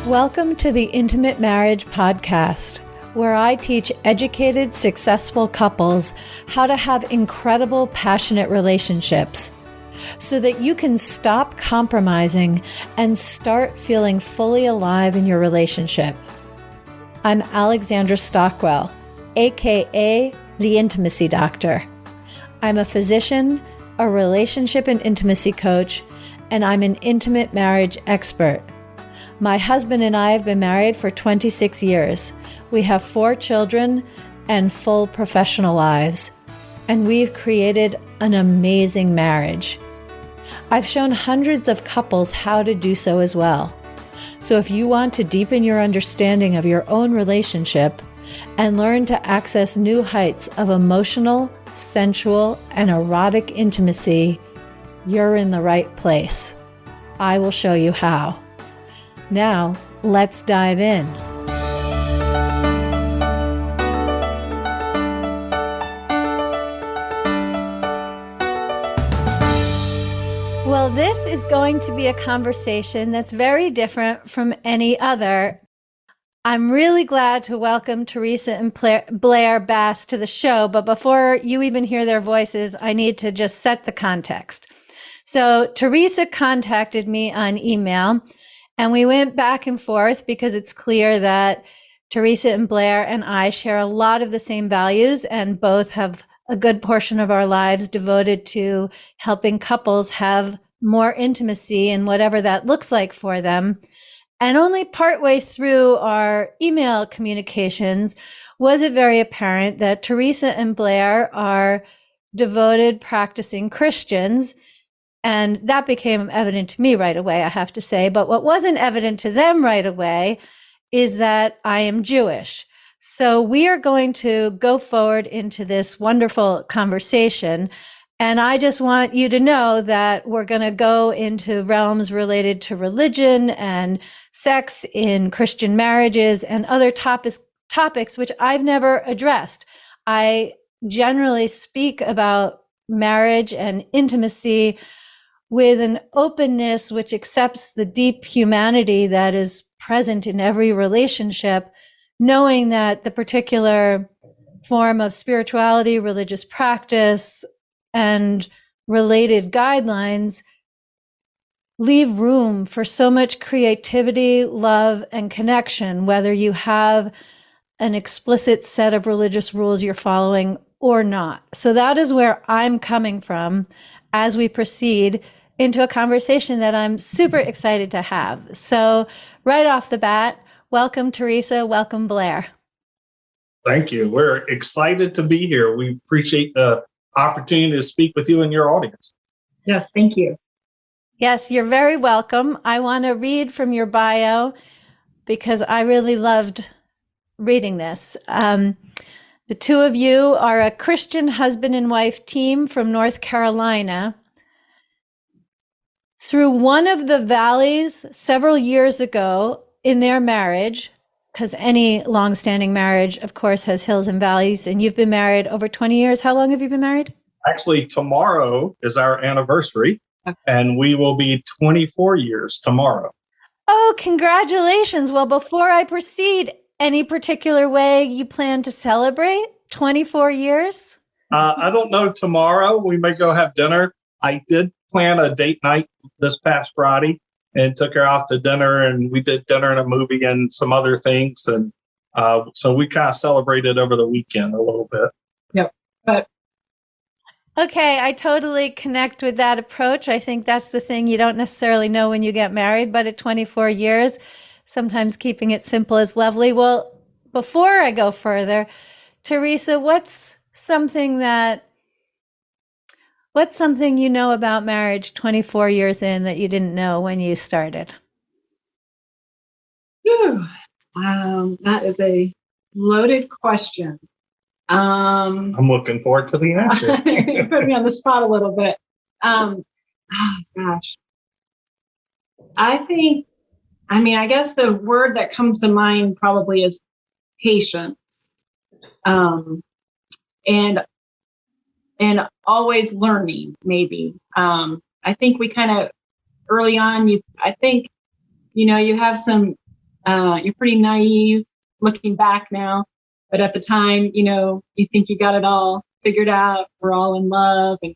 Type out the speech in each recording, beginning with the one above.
Welcome to the Intimate Marriage Podcast, where I teach educated, successful couples how to have incredible, passionate relationships so that you can stop compromising and start feeling fully alive in your relationship. I'm Alexandra Stockwell, aka the Intimacy Doctor. I'm a physician, a relationship and intimacy coach, and I'm an intimate marriage expert. My husband and I have been married for 26 years. We have 4 children and full professional lives, and we've created an amazing marriage. I've shown hundreds of couples how to do so as well. So if you want to deepen your understanding of your own relationship and learn to access new heights of emotional, sensual, and erotic intimacy, you're in the right place. I will show you how. Now, let's dive in. Well, this is going to be a conversation that's very different from any other. I'm really glad to welcome Teresa and Blair Bass to the show, but before you even hear their voices, I need to just set the context. So Teresa contacted me on email, and we went back and forth because it's clear that Teresa and Blair and I share a lot of the same values and both have a good portion of our lives devoted to helping couples have more intimacy and whatever that looks like for them. And only partway through our email communications was it very apparent that Teresa and Blair are devoted, practicing Christians. And that became evident to me right away, I have to say. But what wasn't evident to them right away is that I am Jewish. So we are going to go forward into this wonderful conversation. And I just want you to know that we're going to go into realms related to religion and sex in Christian marriages and other topics which I've never addressed. I generally speak about marriage and intimacy with an openness which accepts the deep humanity that is present in every relationship, knowing that the particular form of spirituality, religious practice, and related guidelines leave room for so much creativity, love, and connection, whether you have an explicit set of religious rules you're following or not. So that is where I'm coming from as we proceed into a conversation that I'm super excited to have. So right off the bat, welcome Teresa, welcome Blair. Thank you. We're excited to be here. We appreciate the opportunity to speak with you and your audience. Yes, thank you. Yes, you're very welcome. I want to read from your bio because I really loved reading this. The two of you are a Christian husband and wife team from North Carolina. Through one of the valleys several years ago in their marriage, because any long-standing marriage, of course, has hills and valleys, and you've been married over 20 years. How long have you been married? Actually, tomorrow is our anniversary, and we will be 24 years tomorrow. Oh, congratulations. Well, before I proceed, any particular way you plan to celebrate 24 years? I don't know tomorrow. We may go have dinner. I did plan a date night this past Friday and took her out to dinner, and we did dinner and a movie and some other things. And so we kind of celebrated over the weekend a little bit. Yep. But okay, I totally connect with that approach. I think that's the thing you don't necessarily know when you get married, but at 24 years, sometimes keeping it simple is lovely. Well, before I go further, Teresa, what's something you know about marriage 24 years in that you didn't know when you started? That is a loaded question. I'm looking forward to the answer. You put me on the spot a little bit. Gosh. I guess the word that comes to mind probably is patience. And always learning, maybe. I think we kind of early on, you have some You're pretty naive looking back now. But at the time, you think you got it all figured out. We're all in love and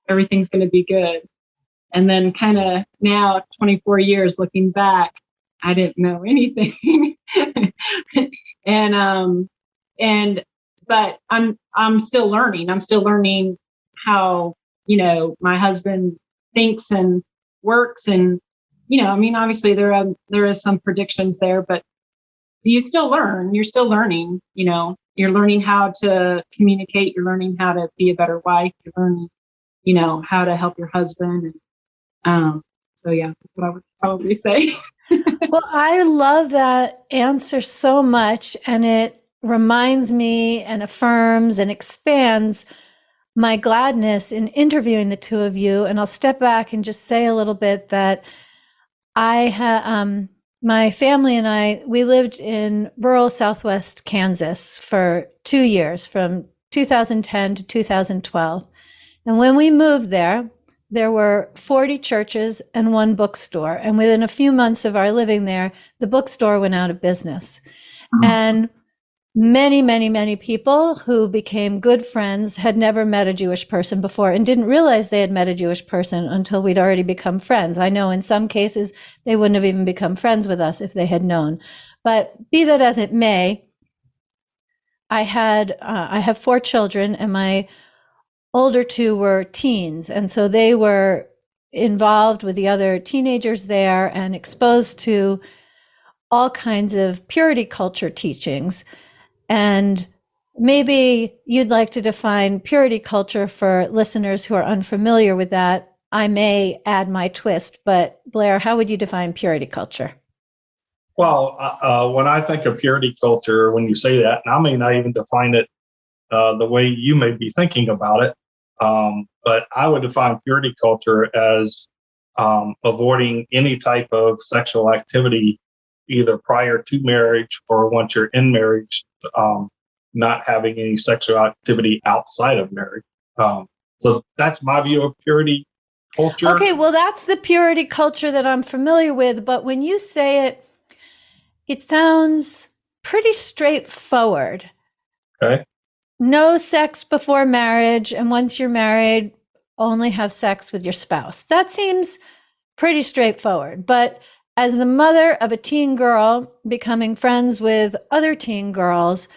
everything's going to be good. And then kind of now, 24 years looking back, I didn't know anything. But I'm still learning. I'm still learning how, my husband thinks and works. And, obviously there is some predictions there, but you still learn. You're still learning, you're learning how to communicate. You're learning how to be a better wife. You're learning, how to help your husband. So yeah, that's what I would probably say. Well, I love that answer so much, and it reminds me and affirms and expands my gladness in interviewing the two of you. And I'll step back and just say a little bit that my family and we lived in rural Southwest Kansas for 2 years, from 2010 to 2012. And when we moved there were 40 churches and one bookstore. And within a few months of our living there, the bookstore went out of business. And many, many, many people who became good friends had never met a Jewish person before and didn't realize they had met a Jewish person until we'd already become friends. I know in some cases they wouldn't have even become friends with us if they had known. But be that as it may, I have 4 children, and my older 2 were teens. And so they were involved with the other teenagers there and exposed to all kinds of purity culture teachings. And maybe you'd like to define purity culture for listeners who are unfamiliar with that. I may add my twist, but Blair, how would you define purity culture? Well, when I think of purity culture, when you say that, and I may not even define it the way you may be thinking about it, but I would define purity culture as avoiding any type of sexual activity, either prior to marriage or once you're in marriage, not having any sexual activity outside of marriage. So that's my view of purity culture. Okay, well, that's the purity culture that I'm familiar with. But when you say it, it sounds pretty straightforward. Okay. No sex before marriage, and once you're married, only have sex with your spouse. That seems pretty straightforward. But as the mother of a teen girl becoming friends with other teen girls,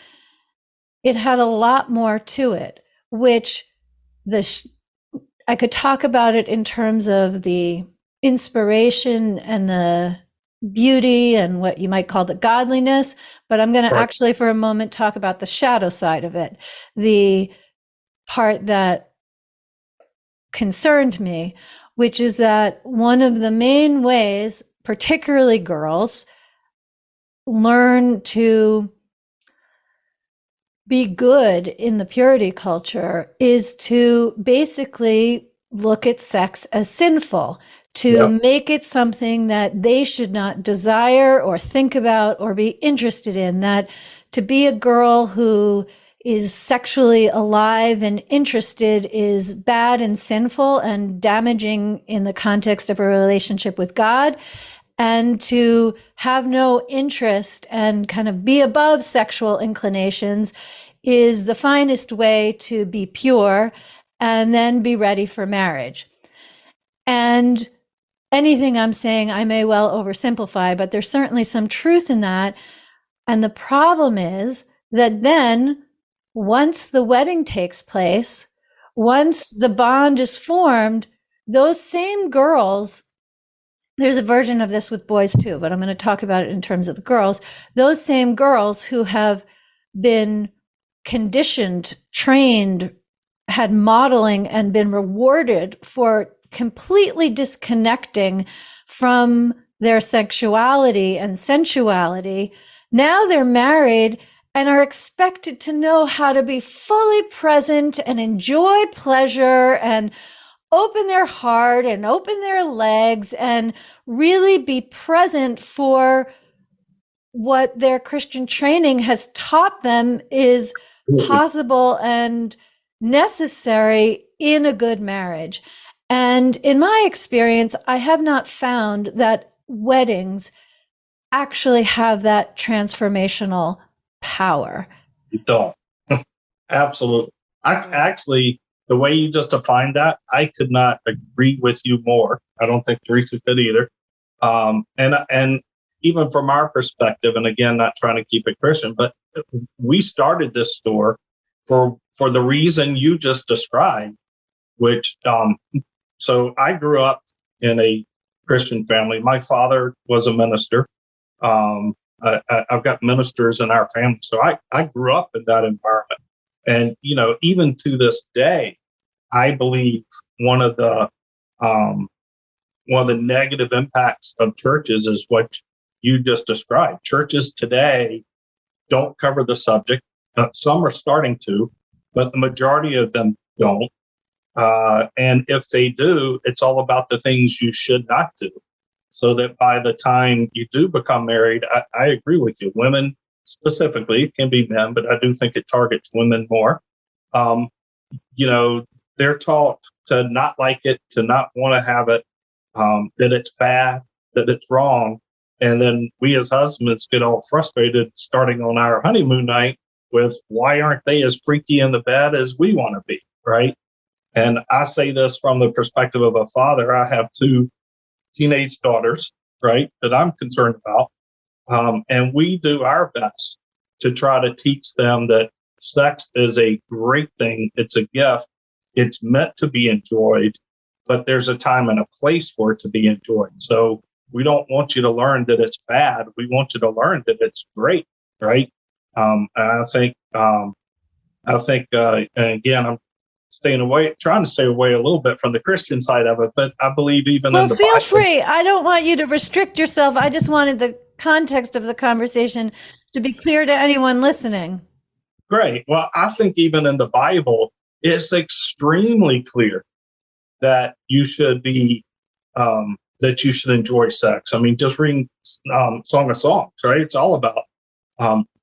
it had a lot more to it, which I could talk about it in terms of the inspiration and the beauty and what you might call the godliness, but I'm going to actually for a moment talk about the shadow side of it, the part that concerned me, which is that one of the main ways, particularly girls, learn to be good in the purity culture is to basically look at sex as sinful, to make it something that they should not desire or think about or be interested in, that to be a girl who is sexually alive and interested is bad and sinful and damaging in the context of a relationship with God. And to have no interest and kind of be above sexual inclinations is the finest way to be pure and then be ready for marriage. And anything I'm saying, I may well oversimplify, but there's certainly some truth in that. And the problem is that then once the wedding takes place, once the bond is formed, those same girls, there's a version of this with boys too, but I'm going to talk about it in terms of the girls. Those same girls who have been conditioned, trained, had modeling, and been rewarded for completely disconnecting from their sexuality and sensuality, now they're married and are expected to know how to be fully present and enjoy pleasure and open their heart and open their legs and really be present for what their Christian training has taught them is possible and necessary in a good marriage. And in my experience, I have not found that weddings actually have that transformational power. You don't. Absolutely. I actually, the way you just defined that, I could not agree with you more. I don't think Teresa could either. And even from our perspective, and again, not trying to keep it Christian, but we started this store for the reason you just described, which so I grew up in a Christian family. My father was a minister. I've got ministers in our family, so I grew up in that environment. And even to this day, I believe one of the negative impacts of churches is what you just described. Churches today don't cover the subject. Some are starting to, but the majority of them don't. And if they do, it's all about the things you should not do. So that by the time you do become married, I agree with you. Women specifically, it can be men, but I do think it targets women more. They're taught to not like it, to not want to have it, that it's bad, that it's wrong. And then we as husbands get all frustrated starting on our honeymoon night with, why aren't they as freaky in the bed as we want to be, right? And I say this from the perspective of a father. I have 2 teenage daughters, right, that I'm concerned about. And we do our best to try to teach them that sex is a great thing. It's a gift. It's meant to be enjoyed, but there's a time and a place for it to be enjoyed. So we don't want you to learn that it's bad. We want you to learn that it's great, right? And I think, and again, I'm trying to stay away a little bit from the Christian side of it, but I believe even in the feel Bible, free. I don't want you to restrict yourself. I just wanted the context of the conversation to be clear to anyone listening. Great. Well, I think even in the Bible, it's extremely clear that you should be, that you should enjoy sex. I mean, just reading Song of Songs, right? It's all about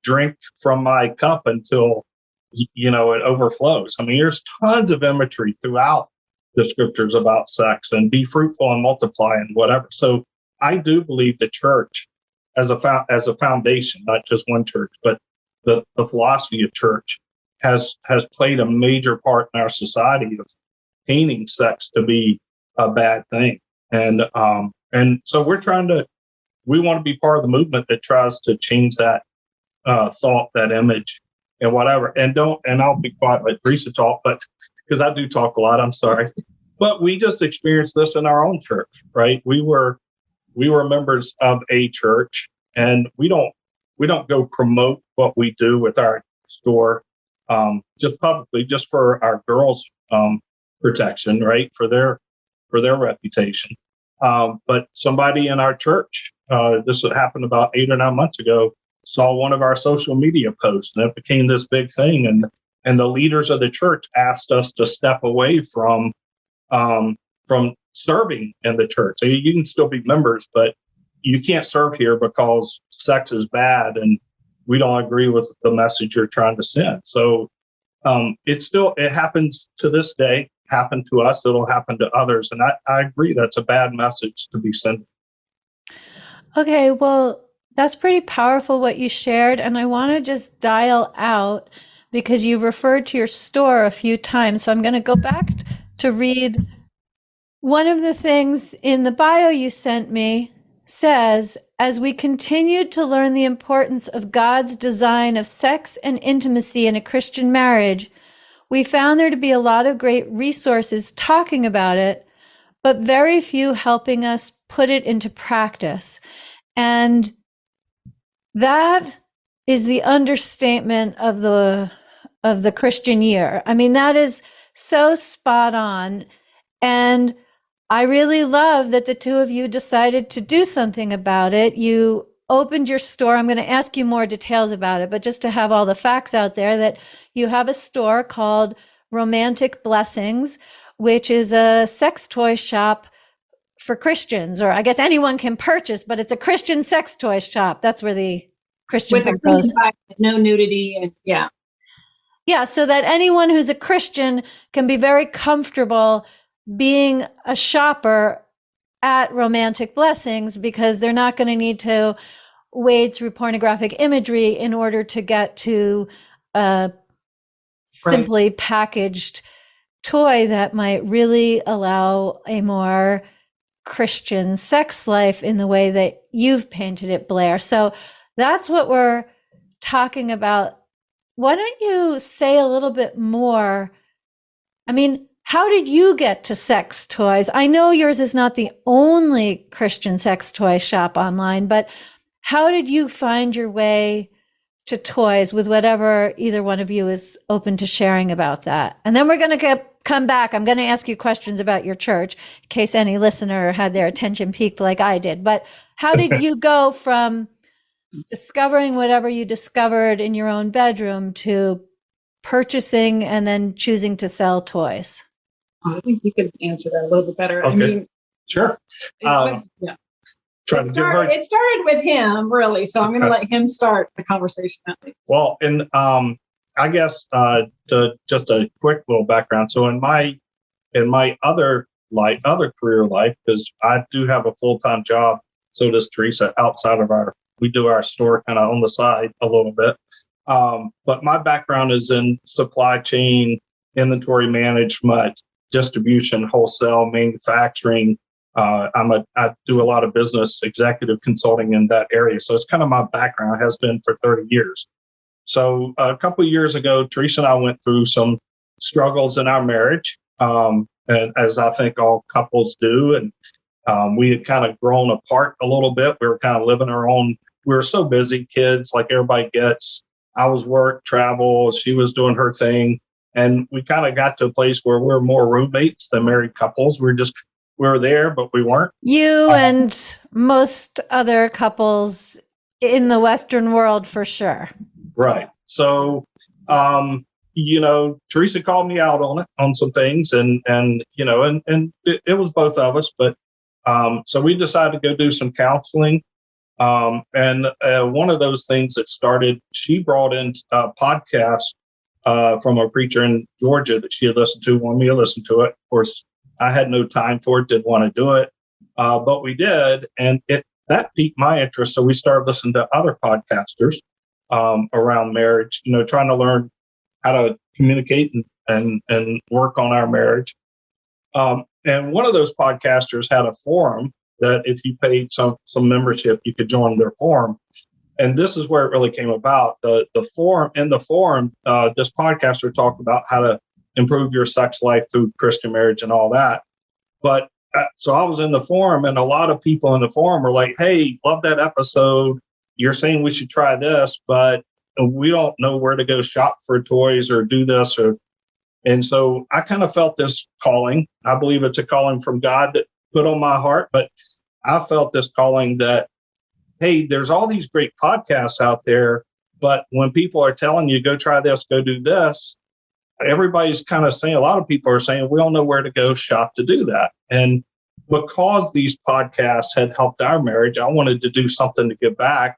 drink from my cup until it overflows. I mean, there's tons of imagery throughout the scriptures about sex and be fruitful and multiply and whatever. So I do believe the church as a foundation, not just one church, but the philosophy of church has played a major part in our society of painting sex to be a bad thing. And so we want to be part of the movement that tries to change that thought, that image, and whatever. And I'll be quiet, let Teresa talk, but because I do talk a lot, I'm sorry. But we just experienced this in our own church, right? We were members of a church, and we don't go promote what we do with our store just publicly, just for our girls' protection, right? For their reputation. But somebody in our church, this happened about 8 or 9 months ago, saw one of our social media posts, and it became this big thing. And the leaders of the church asked us to step away from serving in the church. So you can still be members, but you can't serve here because sex is bad and we don't agree with the message you're trying to send. So it happens to this day, happened to us, it'll happen to others. And I agree that's a bad message to be sending. Okay, well, that's pretty powerful what you shared. And I want to just dial out because you referred to your store a few times. So I'm going to go back to read one of the things in the bio you sent me. Says, as we continued to learn the importance of God's design of sex and intimacy in a Christian marriage, we found there to be a lot of great resources talking about it, but very few helping us put it into practice. And that is the understatement of the Christian year. I mean, that is so spot on. And I really love that the two of you decided to do something about it. You opened your store. I'm going to ask you more details about it, but just to have all the facts out there, that you have a store called Romantic Blessings, which is a sex toy shop for Christians, or I guess anyone can purchase, but it's a Christian sex toy shop. That's where the Christian with goes. No nudity, and yeah, so that anyone who's a Christian can be very comfortable being a shopper at Romantic Blessings, because they're not going to need to wade through pornographic imagery in order to get to a simply packaged toy that might really allow a more Christian sex life in the way that you've painted it, Blair. So that's what we're talking about. Why don't you say a little bit more? I mean, how did you get to sex toys? I know yours is not the only Christian sex toy shop online, but how did you find your way to toys with whatever either one of you is open to sharing about that? And then we're going to come back. I'm going to ask you questions about your church in case any listener had their attention piqued like I did. But how did you go from discovering whatever you discovered in your own bedroom to purchasing and then choosing to sell toys? I think you could answer that a little bit better. Okay. I mean, sure. It started with him, really. So I'm going to let him start the conversation. Well, and I guess just a quick little background. So in my other career life, because I do have a full-time job, so does Teresa. Outside of we do our store kind of on the side a little bit. But my background is in supply chain, inventory management, distribution, wholesale, manufacturing. I do a lot of business executive consulting in that area. So it's kind of my background, has been for 30 years. So a couple of years ago, Teresa and I went through some struggles in our marriage, and as I think all couples do. And we had kind of grown apart a little bit. We were kind of living our own. We were so busy, kids, like everybody gets. I was work, travel. She was doing her thing. And we kind of got to a place where we're more roommates than married couples. We were there, but we weren't. You and most other couples in the Western world, for sure. Right. So, Teresa called me out on some things, and it was both of us. But so we decided to go do some counseling. And one of those things that started, she brought in a podcast from a preacher in Georgia that she had listened to, wanted me to listen to it. Of course, I had no time for it, didn't want to do it, but we did, and that piqued my interest. So we started listening to other podcasters around marriage, trying to learn how to communicate and work on our marriage. And one of those podcasters had a forum that if you paid some membership, you could join their forum. And this is where it really came about. The forum, this podcaster talked about how to improve your sex life through Christian marriage and all that. But so I was in the forum, and a lot of people in the forum were like, "Hey, love that episode. You're saying we should try this, but we don't know where to go shop for toys or do this." And so I kind of felt this calling. I believe it's a calling from God that put on my heart, but I felt this calling that, hey, there's all these great podcasts out there, but when people are telling you, go try this, go do this, everybody's kind of saying, a lot of people are saying, we don't know where to go shop to do that. And because these podcasts had helped our marriage, I wanted to do something to give back.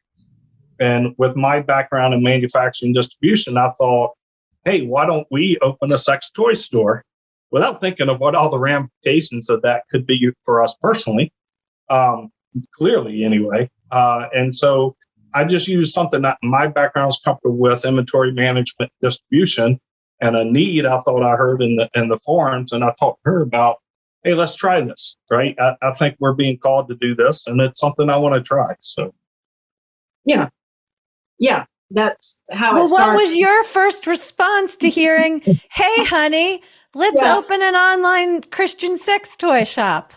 And with my background in manufacturing distribution, I thought, hey, why don't we open a sex toy store, without thinking of what all the ramifications of that could be for us personally, clearly anyway. And so I just used something that my background is comfortable with, inventory management, distribution, and a need I thought I heard in the forums. And I talked to her about, hey, let's try this, right? I think we're being called to do this, and it's something I want to try. So, yeah, that's how it started. Well, what was your first response to hearing, hey, honey, let's open an online Christian sex toy shop?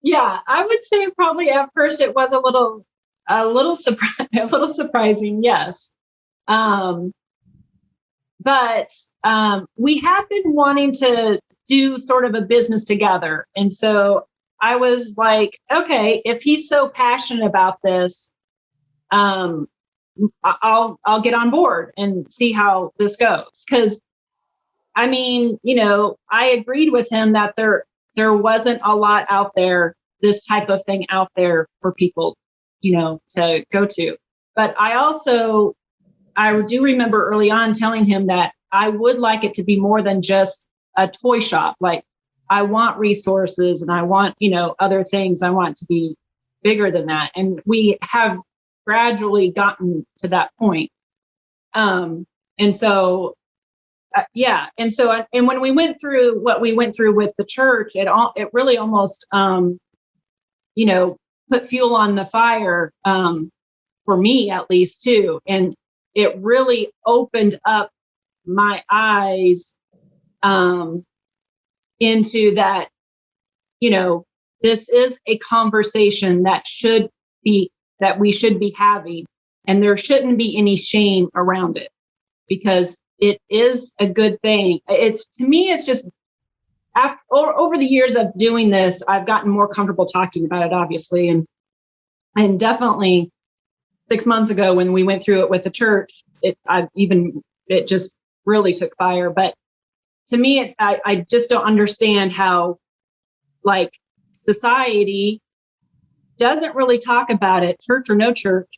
Yeah, I would say probably at first it was a little surprising, yes. But we have been wanting to do sort of a business together. And so I was like, okay, if he's so passionate about this, I'll get on board and see how this goes. Because, I mean, I agreed with him that there wasn't a lot out there, this type of thing out there for people, to go to. But I do remember early on telling him that I would like it to be more than just a toy shop. Like, I want resources and I want, other things. I want it to be bigger than that. And we have gradually gotten to that point. And so, yeah. And so, and when we went through what we went through with the church, it really almost, put fuel on the fire, for me at least too. And it really opened up my eyes, into that, this is a conversation that we should be having, and there shouldn't be any shame around it, because it is a good thing. To me, it's just over the years of doing this, I've gotten more comfortable talking about it, obviously. And definitely 6 months ago when we went through it with the church, it just really took fire. But to me, I just don't understand how, like, society doesn't really talk about it, church or no church.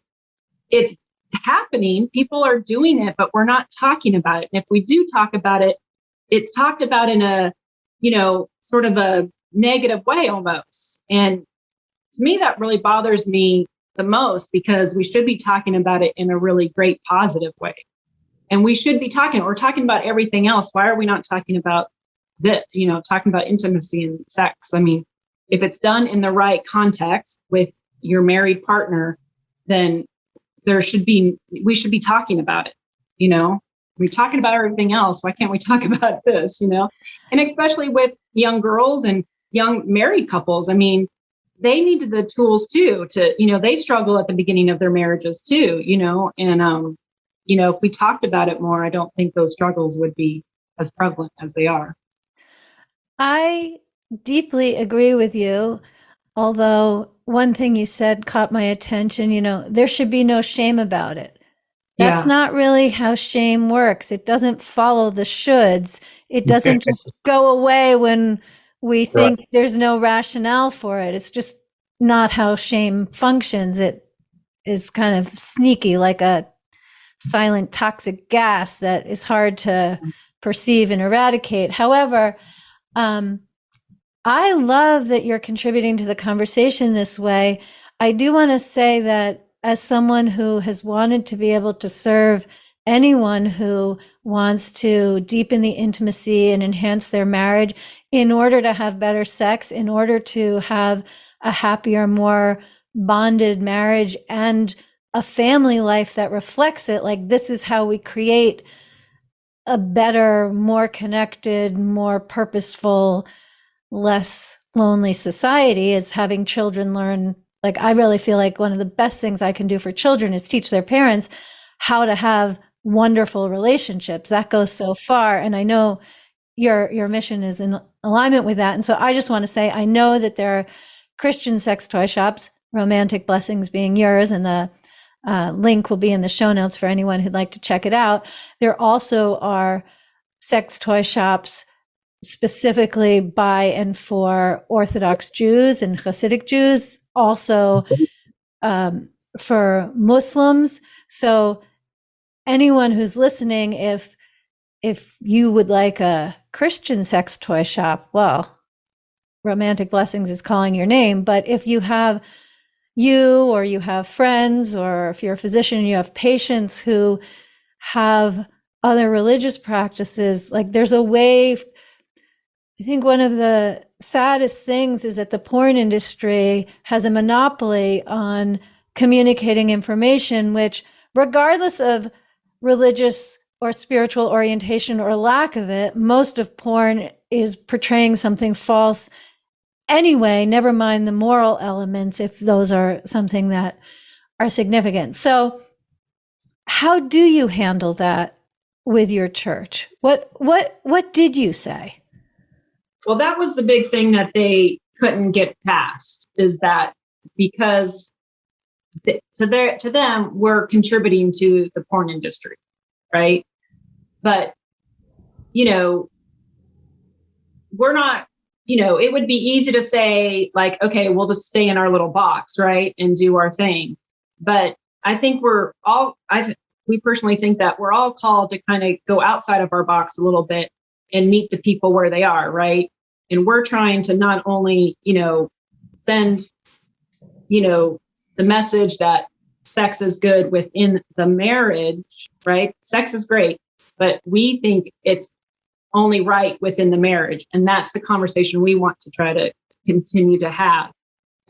It's happening. People are doing it, but we're not talking about it. And if we do talk about it, it's talked about in a, sort of a negative way almost. And to me, that really bothers me the most, because we should be talking about it in a really great positive way. And we're talking about everything else. Why are we not talking about that, talking about intimacy and sex? I mean, if it's done in the right context with your married partner, then we should be talking about it. We're talking about everything else. Why can't we talk about this, And especially with young girls and young married couples, I mean, they needed the tools too to, they struggle at the beginning of their marriages too, and, if we talked about it more, I don't think those struggles would be as prevalent as they are. I deeply agree with you. Although one thing you said caught my attention, there should be no shame about it. That's not really how shame works. It doesn't follow the shoulds. It doesn't just go away when we think there's no rationale for it. It's just not how shame functions. It is kind of sneaky, like a silent toxic gas that is hard to perceive and eradicate. However, I love that you're contributing to the conversation this way. I do want to say that as someone who has wanted to be able to serve anyone who wants to deepen the intimacy and enhance their marriage in order to have better sex, in order to have a happier, more bonded marriage and a family life that reflects it, like this is how we create a better, more connected, more purposeful, less lonely society, is having children learn. Like, I really feel like one of the best things I can do for children is teach their parents how to have wonderful relationships. That goes so far. And I know your mission is in alignment with that. And so I just want to say, I know that there are Christian sex toy shops, Romantic Blessings being yours, and the link will be in the show notes for anyone who'd like to check it out. There also are sex toy shops specifically by and for Orthodox Jews and Hasidic Jews, also for Muslims. So anyone who's listening, if you would like a Christian sex toy shop, well, Romantic Blessings is calling your name. But if you have friends, or if you're a physician and you have patients who have other religious practices, like there's a way. I think one of the saddest things is that the porn industry has a monopoly on communicating information, which, regardless of religious or spiritual orientation or lack of it, most of porn is portraying something false anyway, never mind the moral elements, if those are something that are significant. So how do you handle that with your church? What did you say? Well, that was the big thing that they couldn't get past, is that because to them, we're contributing to the porn industry, right? But, we're not, it would be easy to say, like, okay, we'll just stay in our little box, right, and do our thing. But I think we personally think that we're all called to kind of go outside of our box a little bit and meet the people where they are, right? And we're trying to not only, send, the message that sex is good within the marriage, right? Sex is great, but we think it's only right within the marriage. And that's the conversation we want to try to continue to have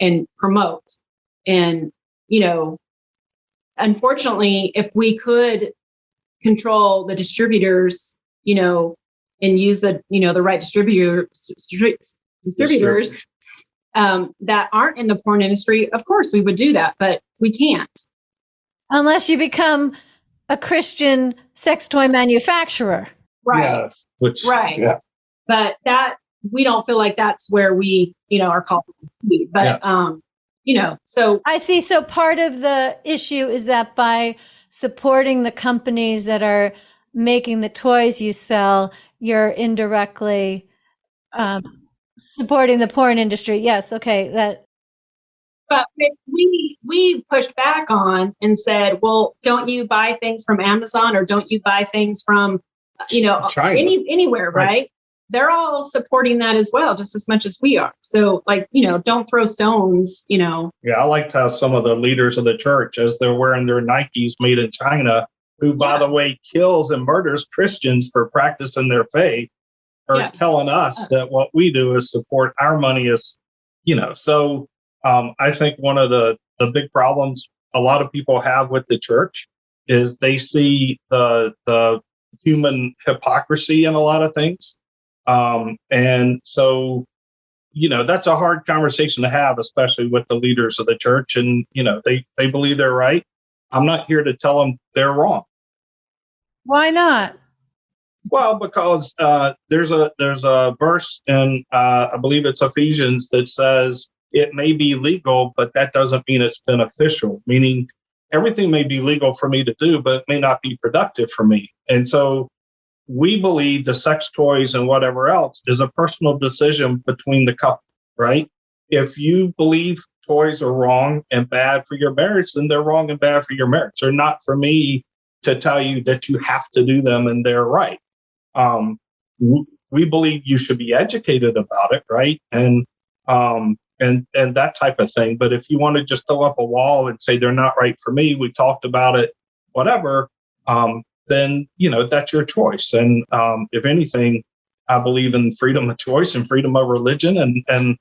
and promote. And, unfortunately, if we could control the distributors, and use the right distributors that aren't in the porn industry, of course we would do that, but we can't. Unless you become a Christian sex toy manufacturer. Right. Yes, right. Yeah. But that, we don't feel like that's where we, are called to be. But, so. I see. So part of the issue is that by supporting the companies that are making the toys you sell, you're indirectly supporting the porn industry. Yes. Okay. But we pushed back on and said, well, don't you buy things from Amazon, or don't you buy things from, China. anywhere, right? They're all supporting that as well, just as much as we are. So don't throw stones, Yeah, I liked how some of the leaders of the church, as they're wearing their Nikes made in China, who, by the way, kills and murders Christians for practicing their faith, are telling us that what we do is support our money is, so I think one of the big problems a lot of people have with the church is they see the human hypocrisy in a lot of things. And so, that's a hard conversation to have, especially with the leaders of the church. And, they believe they're right. I'm not here to tell them they're wrong. Why not? Well, because there's a verse in, I believe it's Ephesians, that says it may be legal, but that doesn't mean it's beneficial, meaning everything may be legal for me to do, but it may not be productive for me. And so we believe the sex toys and whatever else is a personal decision between the couple, right? If you believe toys are wrong and bad for your marriage, then they're wrong and bad for your marriage. They're not for me to tell you that you have to do them and they're right. We believe you should be educated about it, right? And that type of thing. But if you want to just throw up a wall and say they're not right for me, we talked about it, whatever, then, that's your choice. And if anything, I believe in freedom of choice and freedom of religion. And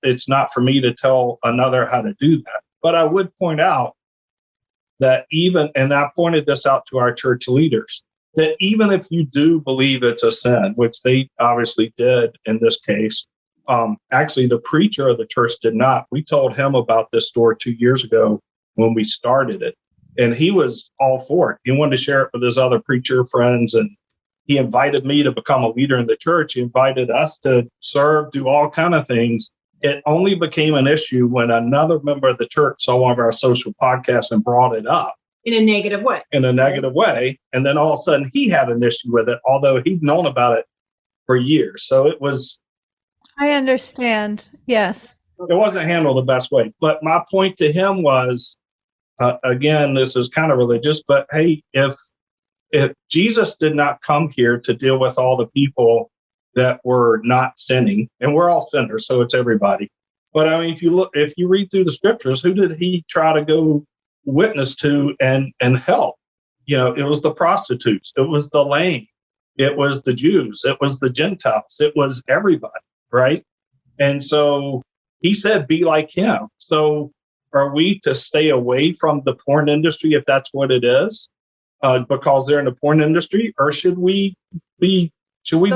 it's not for me to tell another how to do that. But I would point out that and I pointed this out to our church leaders, that even if you do believe it's a sin, which they obviously did in this case, actually the preacher of the church did not. We told him about this story 2 years ago when we started it. And he was all for it. He wanted to share it with his other preacher friends. And he invited me to become a leader in the church. He invited us to serve, do all kinds of things. It only became an issue when another member of the church saw one of our social podcasts and brought it up. In a negative way. And then all of a sudden he had an issue with it, although he'd known about it for years. So it was. I understand. Yes. It wasn't handled the best way. But my point to him was, again, this is kind of religious, but hey, if Jesus did not come here to deal with all the people that were not sinning, and we're all sinners, so it's everybody. But I mean, if you read through the scriptures, who did he try to go witness to and help? It was the prostitutes, it was the lame, it was the Jews, it was the Gentiles, it was everybody, right? And so he said, be like him. So are we to stay away from the porn industry if that's what it is, because they're in the porn industry, or should we be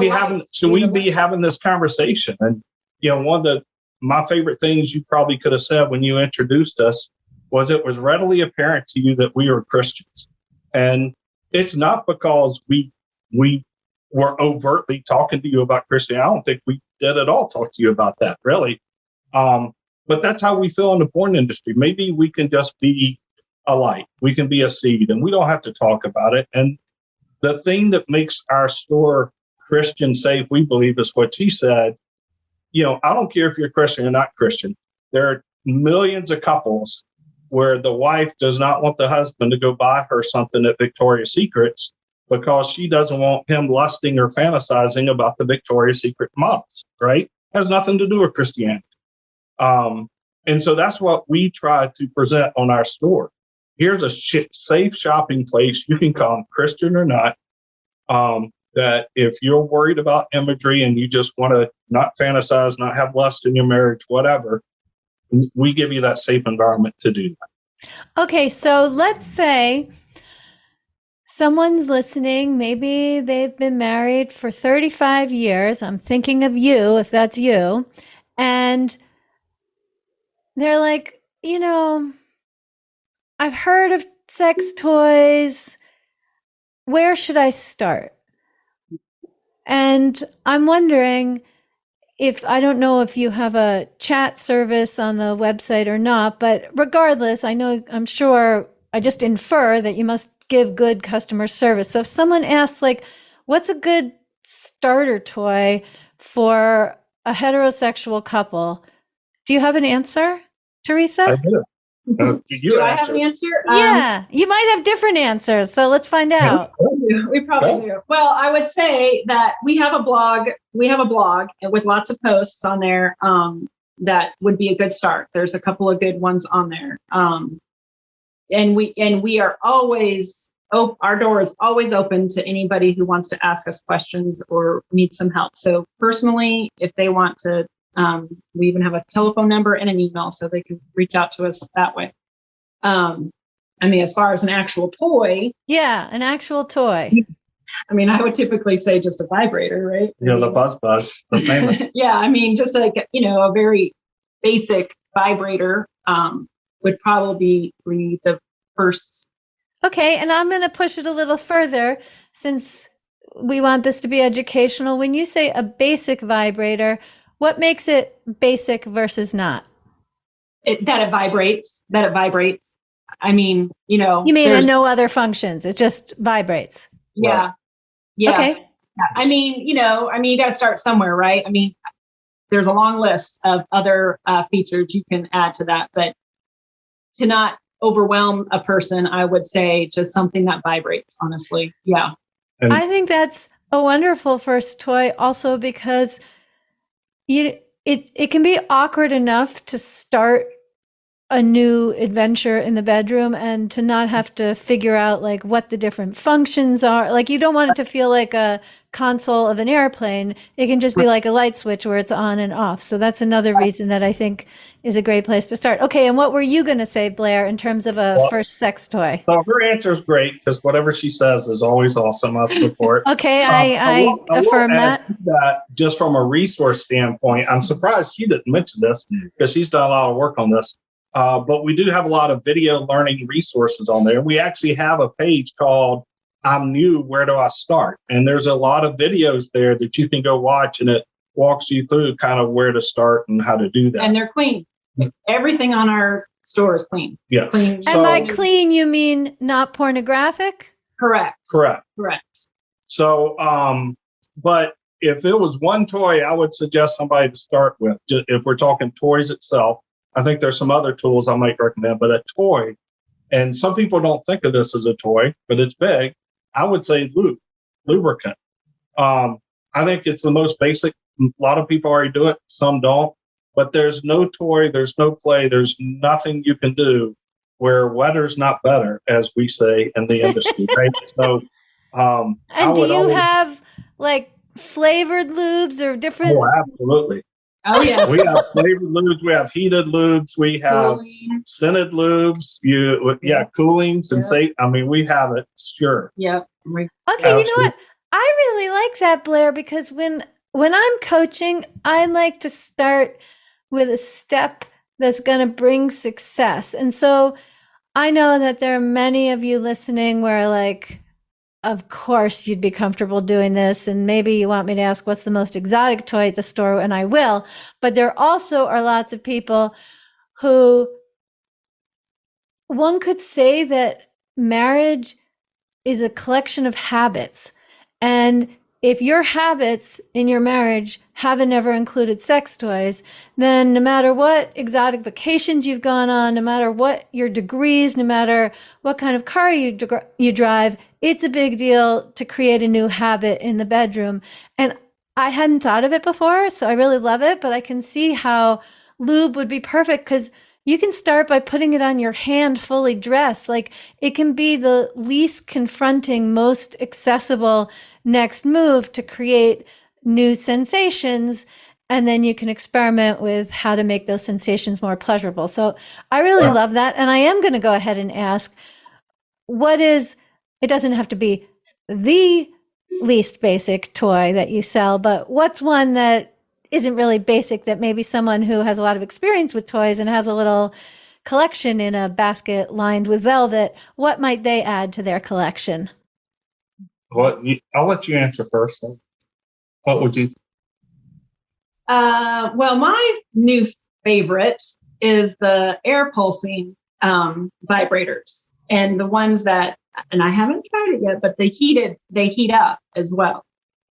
having this conversation? And one of my favorite things you probably could have said when you introduced us was it was readily apparent to you that we were Christians, and it's not because we were overtly talking to you about Christianity. I don't think we did at all talk to you about that, really. But that's how we feel in the porn industry. Maybe we can just be a light. We can be a seed, and we don't have to talk about it. And the thing that makes our store Christian safe, we believe, is what she said. I don't care if you're Christian or not Christian. There are millions of couples where the wife does not want the husband to go buy her something at Victoria's Secrets because she doesn't want him lusting or fantasizing about the Victoria's Secret models, right? Has nothing to do with Christianity. And so that's what we try to present on our store. here's a safe shopping place. You can come, Christian or not. That if you're worried about imagery and you just want to not fantasize, not have lust in your marriage, whatever, we give you that safe environment to do that. Okay, so let's say someone's listening. Maybe they've been married for 35 years. I'm thinking of you, if that's you. And they're like, I've heard of sex toys. Where should I start? And I'm wondering I don't know if you have a chat service on the website or not, but regardless, I'm sure, I just infer that you must give good customer service. So if someone asks, like, what's a good starter toy for a heterosexual couple, do you have an answer, Teresa? I do. Do I have an answer? Yeah, you might have different answers. So let's find out. We probably do. Well, I would say that we have a blog. We have a blog with lots of posts on there. That would be a good start. There's a couple of good ones on there. And we are always, our door is always open to anybody who wants to ask us questions or need some help. So personally, if they want to, we even have a telephone number and an email, so they can reach out to us that way. As far as an actual toy. Yeah, an actual toy. I would typically say just a vibrator, right? The buzz, the famous. Yeah, just like, a very basic vibrator would probably be the first. Okay, and I'm going to push it a little further since we want this to be educational. When you say a basic vibrator, what makes it basic versus not? That it vibrates. You mean it no other functions. It just vibrates. Yeah. Yeah. Okay. You got to start somewhere, right? There's a long list of other features you can add to that, but to not overwhelm a person, I would say just something that vibrates, honestly. Yeah. I think that's a wonderful first toy also because it can be awkward enough to start a new adventure in the bedroom and to not have to figure out like what the different functions are. Like you don't want it to feel like a console of an airplane. It can just be like a light switch where it's on and off. So that's another reason that I think is a great place to start. Okay, and what were you going to say, Blair, in terms of a first sex toy? So her answer is great because whatever she says is always awesome. I support. Okay, I affirm that. Just from a resource standpoint, I'm surprised she didn't mention this because she's done a lot of work on this. But we do have a lot of video learning resources on there. We actually have a page called I'm New, Where Do I Start? And there's a lot of videos there that you can go watch, and it walks you through kind of where to start and how to do that. And they're clean. Everything on our store is clean. Yeah. Clean. And by clean, you mean not pornographic? Correct. So, but if it was one toy, I would suggest somebody to start with. If we're talking toys itself, I think there's some other tools I might recommend, but a toy, and some people don't think of this as a toy, but it's big. I would say lubricant. I think it's the most basic. A lot of people already do it. Some don't, but there's no toy, there's no play, there's nothing you can do where wetter's not better, as we say in the industry, right? So, and do you have like flavored lubes or different? Oh, absolutely. Oh, yes. We have flavored lubes, we have heated lubes, we have scented lubes, coolings and safe. We have it, sure. Yep. Okay, absolutely. You know what? I really like that, Blair, because when I'm coaching, I like to start with a step that's going to bring success. And so I know that there are many of you listening where like, of course you'd be comfortable doing this. And maybe you want me to ask what's the most exotic toy at the store, and I will. But there also are lots of people who, one could say that marriage is a collection of habits. And if your habits in your marriage haven't ever included sex toys, then no matter what exotic vacations you've gone on, no matter what your degrees, no matter what kind of car you drive, it's a big deal to create a new habit in the bedroom. And I hadn't thought of it before, so I really love it, but I can see how lube would be perfect because you can start by putting it on your hand fully dressed. Like, it can be the least confronting, most accessible next move to create new sensations. And then you can experiment with how to make those sensations more pleasurable. So I really love that. And I am going to go ahead and ask, it doesn't have to be the least basic toy that you sell, but what's one that isn't really basic that maybe someone who has a lot of experience with toys and has a little collection in a basket lined with velvet, what might they add to their collection? Well, I'll let you answer first. What would you? Well, my new favorite is the air pulsing vibrators, and the ones that, and I haven't tried it yet, but they heat up as well.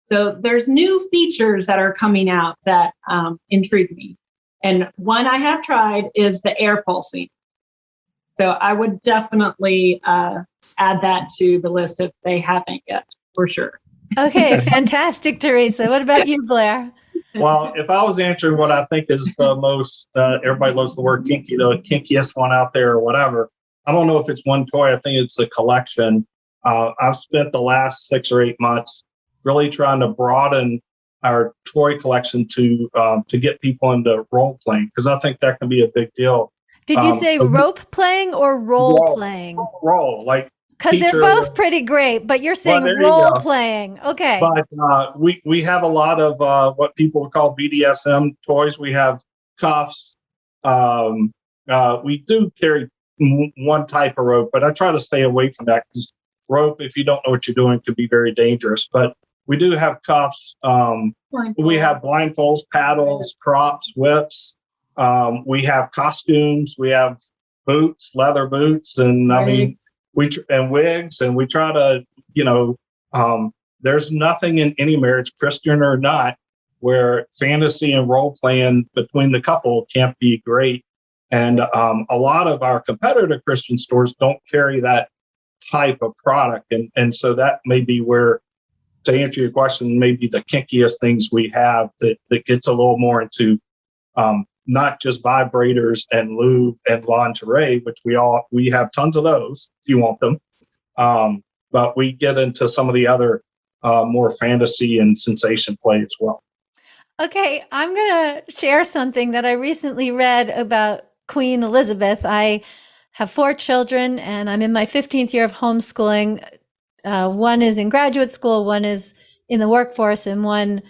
So there's new features that are coming out that intrigue me. And one I have tried is the air pulsing. So I would definitely add that to the list if they haven't yet, for sure. Okay, fantastic, Teresa. What about you, Blair? Well, if I was answering what I think is the most, everybody loves the word kinky, the kinkiest one out there or whatever. I don't know if it's one toy. I think it's a collection. I've spent the last 6 or 8 months really trying to broaden our toy collection to get people into role playing, because I think that can be a big deal. Did you say rope playing or role playing? Role, like, because they're both pretty great, but you're saying role playing. Okay. But we have a lot of what people would call BDSM toys. We have cuffs. We do carry one type of rope, but I try to stay away from that, because rope, if you don't know what you're doing, could be very dangerous. But we do have cuffs. We have blindfolds, paddles, props, whips. We have costumes. We have boots, leather boots, and I mean, and wigs. And we try to, there's nothing in any marriage, Christian or not, where fantasy and role playing between the couple can't be great. And a lot of our competitor Christian stores don't carry that type of product. And so that may be where, to answer your question, maybe the kinkiest things we have that gets a little more into not just vibrators and lube and lingerie, which we have tons of those if you want them. But we get into some of the other more fantasy and sensation play as well. Okay, I'm going to share something that I recently read about Queen Elizabeth. I have 4 children, and I'm in my 15th year of homeschooling. One is in graduate school, one is in the workforce, and one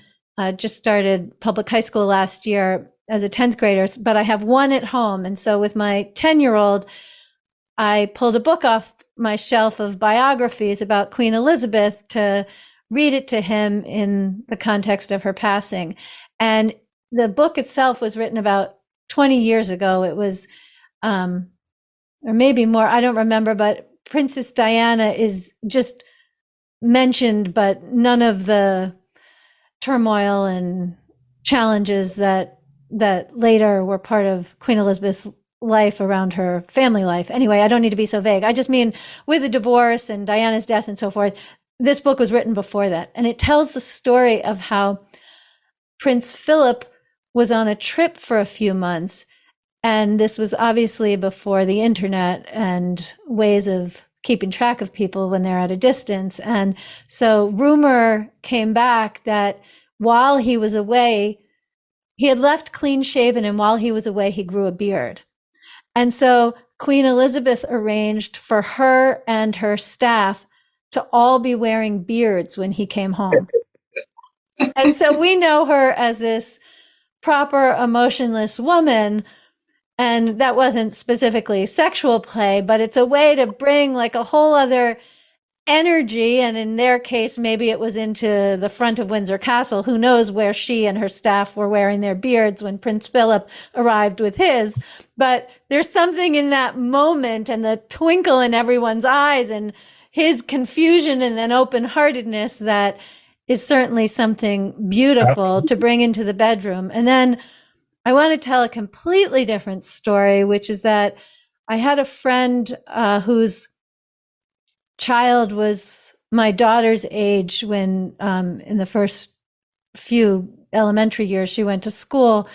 just started public high school last year as a 10th grader. But I have one at home. And so with my 10-year-old, I pulled a book off my shelf of biographies about Queen Elizabeth to read it to him in the context of her passing. And the book itself was written about 20 years ago. It was, or maybe more, I don't remember, but Princess Diana is just mentioned, but none of the turmoil and challenges that later were part of Queen Elizabeth's life around her family life. Anyway, I don't need to be so vague. I just mean with the divorce and Diana's death and so forth, this book was written before that. And it tells the story of how Prince Philip was on a trip for a few months. And this was obviously before the internet and ways of keeping track of people when they're at a distance. And so rumor came back that while he was away, he had left clean shaven, and while he was away, he grew a beard. And so Queen Elizabeth arranged for her and her staff to all be wearing beards when he came home. And so we know her as this proper, emotionless woman. And that wasn't specifically sexual play, but it's a way to bring like a whole other energy. And in their case, maybe it was into the front of Windsor Castle. Who knows where she and her staff were wearing their beards when Prince Philip arrived with his. But there's something in that moment and the twinkle in everyone's eyes and his confusion and then open-heartedness that is certainly something beautiful to bring into the bedroom. And then I want to tell a completely different story, which is that I had a friend whose child was my daughter's age when in the first few elementary years she went to school.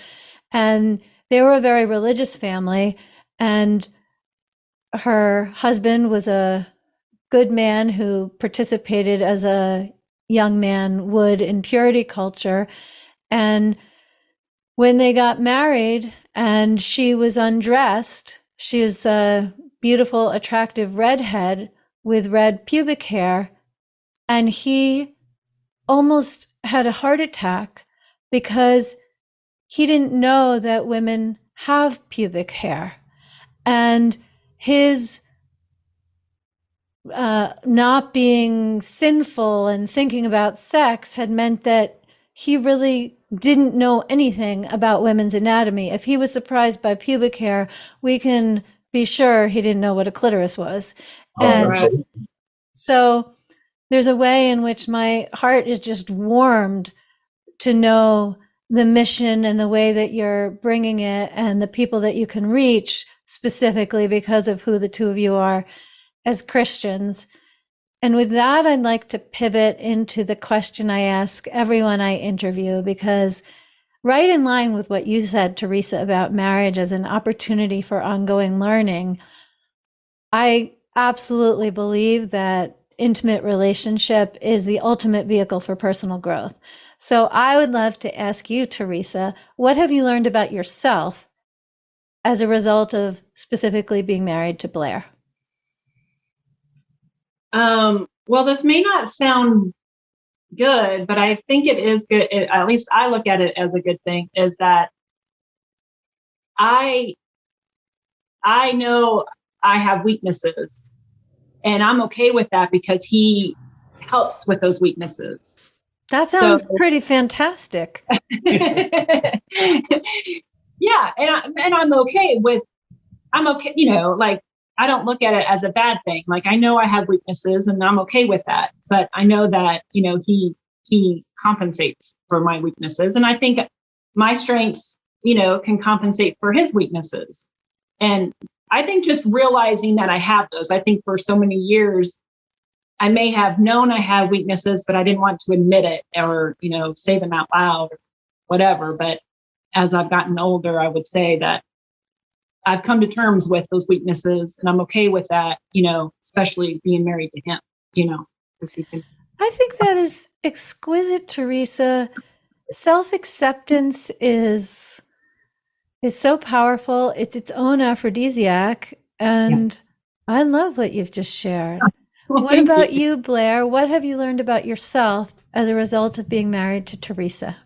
And they were a very religious family, and her husband was a good man who participated as a young man would in purity culture. And when they got married and she was undressed, she is a beautiful, attractive redhead with red pubic hair, and he almost had a heart attack because he didn't know that women have pubic hair. And his not being sinful and thinking about sex had meant that he really didn't know anything about women's anatomy. If he was surprised by pubic hair, we can be sure he didn't know what a clitoris was. And so there's a way in which my heart is just warmed to know the mission and the way that you're bringing it and the people that you can reach, specifically because of who the two of you are as Christians. And with that, I'd like to pivot into the question I ask everyone I interview, because right in line with what you said, Teresa, about marriage as an opportunity for ongoing learning, I absolutely believe that intimate relationship is the ultimate vehicle for personal growth. So I would love to ask you, Teresa, what have you learned about yourself as a result of specifically being married to Blair? Well, this may not sound good, but I think it is good. At least I look at it as a good thing, is that I know I have weaknesses, and I'm okay with that because he helps with those weaknesses. That sounds pretty fantastic. Yeah, and I'm okay, like, I don't look at it as a bad thing. Like, I know I have weaknesses and I'm okay with that, but I know that, he compensates for my weaknesses. And I think my strengths, can compensate for his weaknesses. And I think just realizing that I have those, I think for so many years, I may have known I had weaknesses, but I didn't want to admit it or, say them out loud or whatever. But as I've gotten older, I would say that I've come to terms with those weaknesses, and I'm okay with that, especially being married to him, because he can. I think that is exquisite, Teresa. Self-acceptance is so powerful. It's its own aphrodisiac, and I love what you've just shared. Well, what about you, Blair? What have you learned about yourself as a result of being married to Teresa?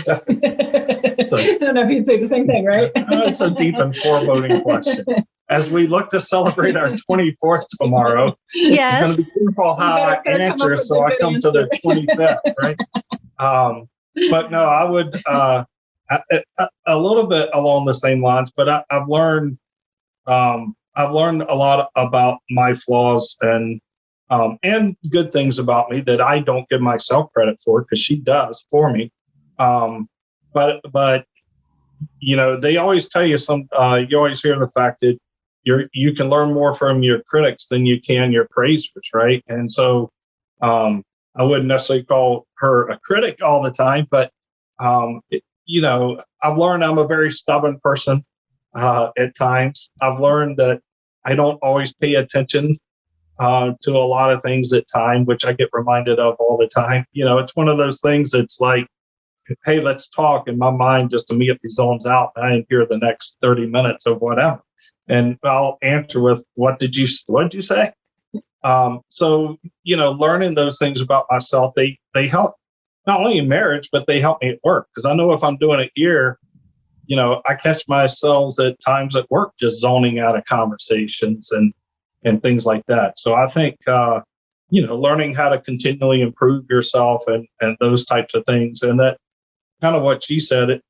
I don't know if you'd say the same thing, right? It's a deep and foreboding question. As we look to celebrate our 24th tomorrow, yes. I'm going to be careful how I answer, so I come to the 25th, right? But no, I would a little bit along the same lines. But I've learned a lot about my flaws and good things about me that I don't give myself credit for, because she does for me. But they always tell you you always hear the fact that you can learn more from your critics than you can your praisers, right? And so I wouldn't necessarily call her a critic all the time, but I've learned I'm a very stubborn person at times. I've learned that I don't always pay attention to a lot of things at times, which I get reminded of all the time. It's one of those things that's like, hey, let's talk, and my mind just immediately zones out, and I didn't hear the next 30 minutes of whatever. And I'll answer with, what did you say? So, learning those things about myself, they help not only in marriage, but they help me at work. Because I know if I'm doing it here, I catch myself at times at work just zoning out of conversations and things like that. So I think, learning how to continually improve yourself and those types of things. And that kind of what she said,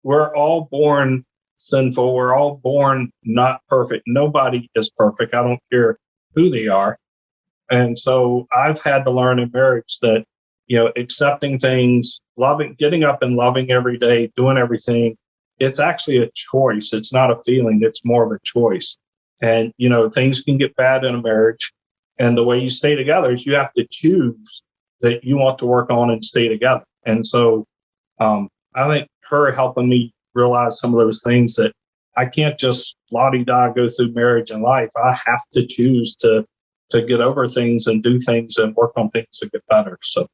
we're all born sinful. We're all born not perfect. Nobody is perfect. I don't care who they are. And so I've had to learn in marriage that, accepting things, getting up and loving every day, doing everything, it's actually a choice. It's not a feeling. It's more of a choice. And, things can get bad in a marriage. And the way you stay together is you have to choose that you want to work on and stay together. And so I think her helping me realize some of those things that I can't just la-di-da go through marriage and life. I have to choose to get over things and do things and work on things to get better. So,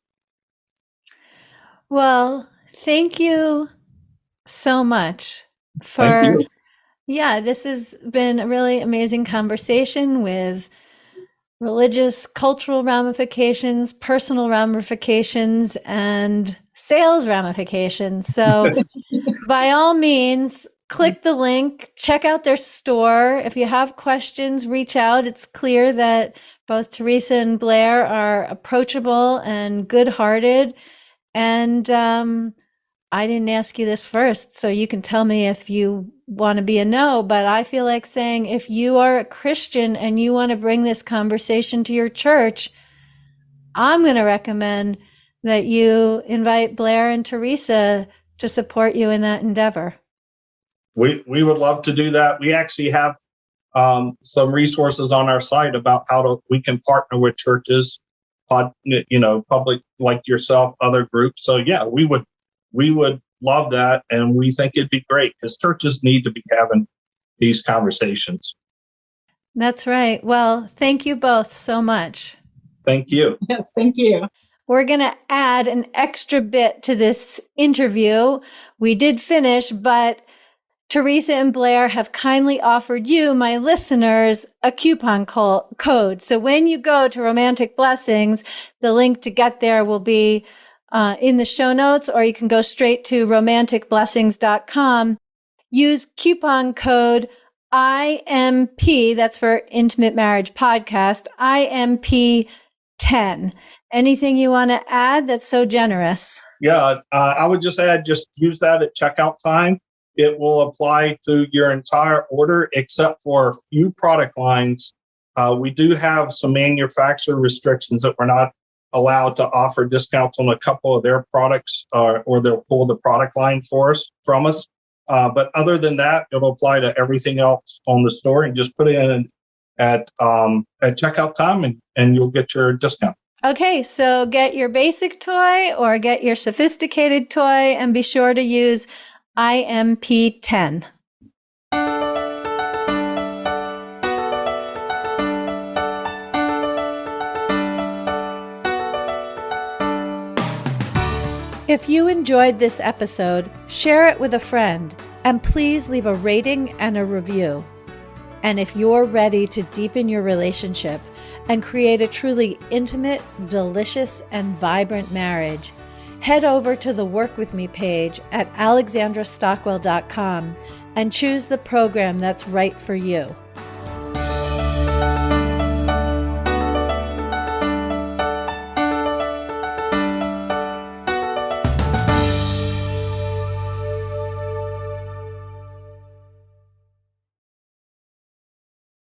Well, thank you so much thank for, you. yeah, this has been a really amazing conversation with religious, cultural ramifications, personal ramifications, and sales ramifications. So, by all means, click the link, check out their store. If you have questions, reach out. It's clear that both Teresa and Blair are approachable and good-hearted. And I didn't ask you this first, so you can tell me if you want to be a no, but I feel like saying if you are a Christian and you want to bring this conversation to your church, I'm going to recommend that you invite Blair and Teresa to support you in that endeavor. We would love to do that. We actually have some resources on our site about we can partner with churches, public like yourself, other groups. So yeah, we would love that, and we think it'd be great because churches need to be having these conversations. That's right. Well, thank you both so much. Thank you. Yes, thank you. We're going to add an extra bit to this interview. We did finish, but Teresa and Blair have kindly offered you, my listeners, a coupon code. So when you go to Romantic Blessings, the link to get there will be in the show notes, or you can go straight to romanticblessings.com. Use coupon code IMP, that's for Intimate Marriage Podcast, IMP10. Anything you want to add that's so generous? Yeah, I would just add, just use that at checkout time. It will apply to your entire order except for a few product lines. We do have some manufacturer restrictions that we're not allowed to offer discounts on a couple of their products, or they'll pull the product line from us. But other than that, it'll apply to everything else on the store, and just put it in at checkout time and you'll get your discount. Okay, so get your basic toy or get your sophisticated toy, and be sure to use IMP10. If you enjoyed this episode, share it with a friend, and please leave a rating and a review. And if you're ready to deepen your relationship and create a truly intimate, delicious, and vibrant marriage, head over to the Work With Me page at alexandrastockwell.com and choose the program that's right for you.